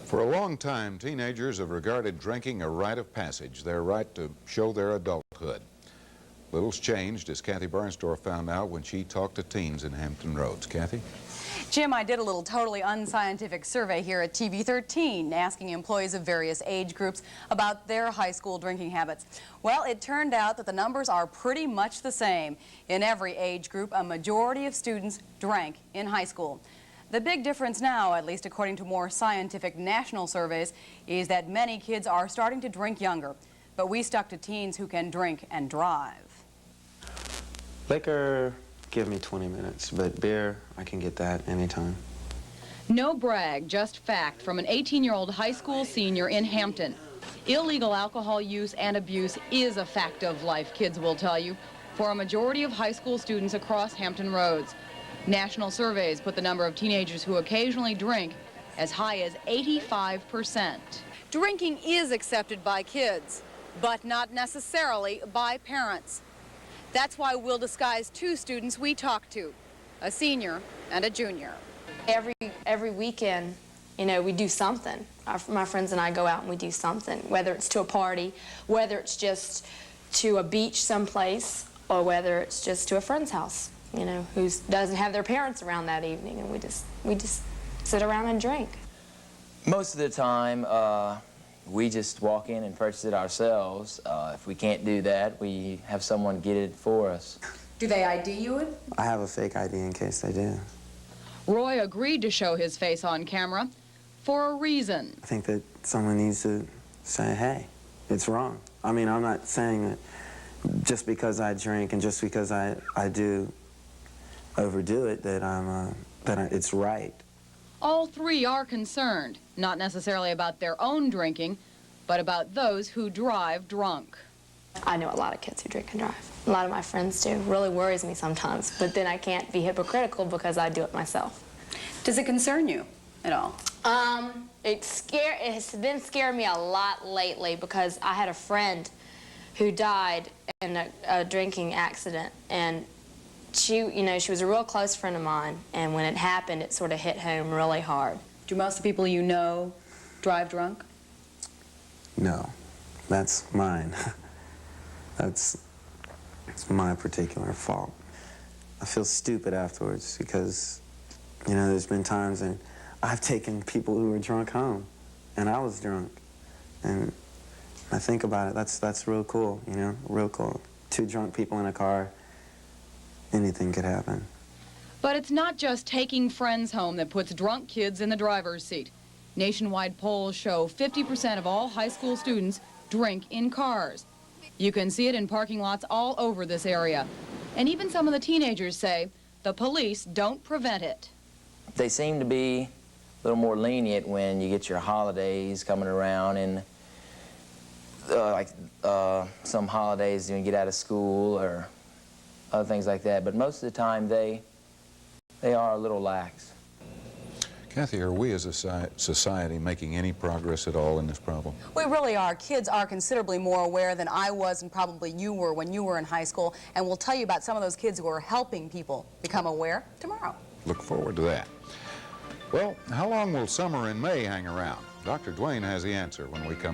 For a long time, teenagers have regarded drinking a rite of passage, their right to show their adulthood. Little's changed, as Kathy Barnsdorf found out when she talked to teens in Hampton Roads. Kathy? Jim, I did a little totally unscientific survey here at TV 13, asking employees of various age groups about their high school drinking habits. Well, it turned out that the numbers are pretty much the same. In every age group, a majority of students drank in high school. The big difference now, at least according to more scientific national surveys, is that many kids are starting to drink younger. But we stuck to teens who can drink and drive. Liquor, give me 20 minutes, but beer, I can get that anytime. No brag, just fact from an 18-year-old high school senior in Hampton. Illegal alcohol use and abuse is a fact of life, kids will tell you, for a majority of high school students across Hampton Roads. National surveys put the number of teenagers who occasionally drink as high as 85%. Drinking is accepted by kids, but not necessarily by parents. That's why we'll disguise two students we talked to, a senior and a junior. Every weekend, you know, we do something. My friends and I go out and we do something, whether it's to a party, whether it's just to a beach someplace, or whether it's just to a friend's house, you know, who doesn't have their parents around that evening, and we just sit around and drink. Most of the time, we just walk in and purchase it ourselves. If we can't do that, we have someone get it for us. Do they ID you? I have a fake ID in case they do. Roy agreed to show his face on camera for a reason. I think that someone needs to say, hey, it's wrong. I mean, I'm not saying that just because I drink and just because I do overdo it that it's right. All three are concerned, not necessarily about their own drinking, but about those who drive drunk. I know a lot of kids who drink and drive. A lot of my friends do. It really worries me sometimes, but then I can't be hypocritical because I do it myself. Does it concern you at all? It has been scaring me a lot lately because I had a friend who died in a drinking accident, and she was a real close friend of mine, and when it happened, it sort of hit home really hard. Do most of the people you know drive drunk? No, that's mine. It's my particular fault. I feel stupid afterwards because, you know, there's been times when I've taken people who were drunk home, and I was drunk. And I think about it, that's real cool, you know, real cool. Two drunk people in a car, anything could happen. But it's not just taking friends home that puts drunk kids in the driver's seat. Nationwide polls show 50% of all high school students drink in cars. You can see it in parking lots all over this area. And even some of the teenagers say the police don't prevent it. They seem to be a little more lenient when you get your holidays coming around, and some holidays when you get out of school or other things like that. But most of the time they are a little lax. Kathy, are we as a society making any progress at all in this problem? We really are. Kids are considerably more aware than I was and probably you were when you were in high school. And we'll tell you about some of those kids who are helping people become aware tomorrow. Look forward to that. Well, how long will summer in May hang around? Dr. Dwayne has the answer when we come